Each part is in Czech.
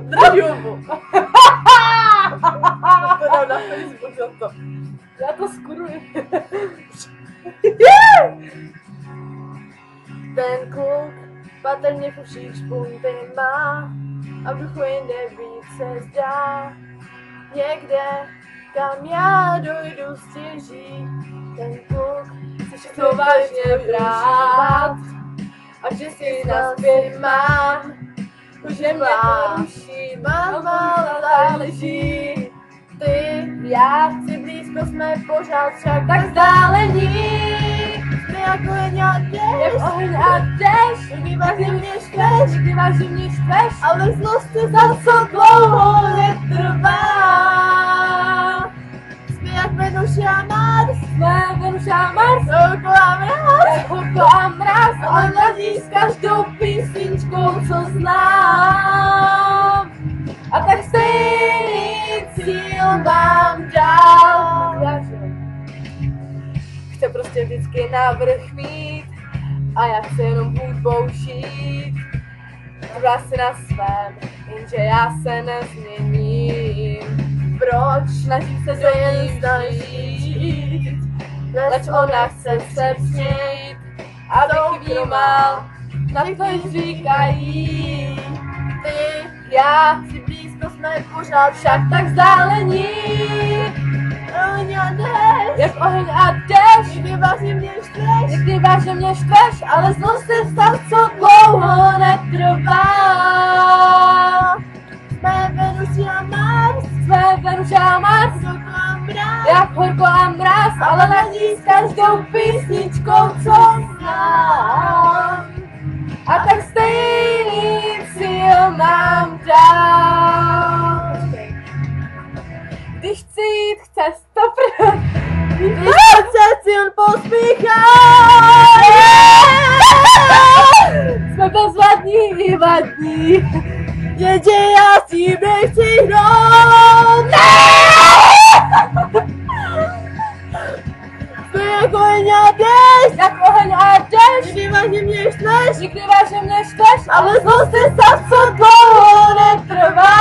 Drž hubu. To dám na Facebook za to. Já to skuruju. Ten kluk patrně fuších špunty má a v duchu jinde víc se zdá. Někde, kam já dojdu stěží, ten kluk si to vážně brát. A že si nazpět mám, už je mě poruší, mám mála záleží. Ty, já chci blízko, jsme pořád však tak vzdálení. Jsme jako jen a déšť, Jak oheň a déšť, někdy vážně mě štveš, někdy vážně mě štveš, ale zlost se za co dlouho netrvá. Jsme jak Venuš a Mars, jsme Venuš a Mars, horko a mráz, jak horko a mráz, ale mladí s každou písničkou, co znám. A tak stejný cíl mám dál. Chce prostě vždycky navrch mít a já chci jenom hudbou žít. Trvá si na svém, jenže já se nezměním. Proč? Snažím se do ní žít, leč ona chce se přijít, abych vnímal, na to říkají. Ty, já, si blízko, jsme pořád však tak vzdálení. Oheň a déšť, jak oheň a déšť, někdy vážně mě štveš, někdy vážně mě štveš, ale zlost je stav, co dlouho netrvá. Jsme Venuš a Mars, jsme Venuš a Mars, horko a mráz, jak horko a mráz, ale ladí s každou písničkou, co znám. A tak stejný cíl mám dál. když chci jít, chce stopr. Když se cíl pospíchá, Jsme bezvadní i vadní. jenže já s tím nechci hnout. Jsme jako jen a déšť, Jak oheň a déšť, někdy vážně mě štveš, někdy vážně mě štveš, ale zlost je stav, co dlouho netrvá.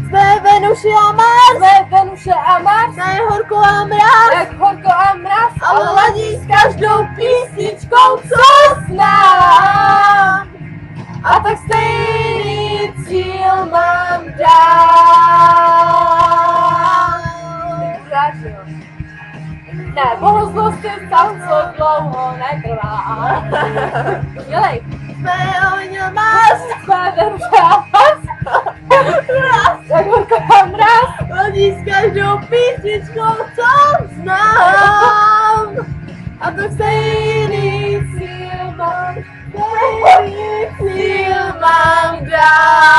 Jsme Venuš a Mars, jsme Venuše a Mars, jsme horko a mráz, jak horko a mráz, ale ladí s každou písničkou, co znám. A tak stejný cíl mám dál. Ne, bohozlost je stav, co dlouho netrvá. Dělej. Jsme oheň a Mars, Jsme Venuše a Mars, jak horko a mráz, ladí s každou písničkou, co znám. A tak stejný cíl mám, stejný cíl mám dál.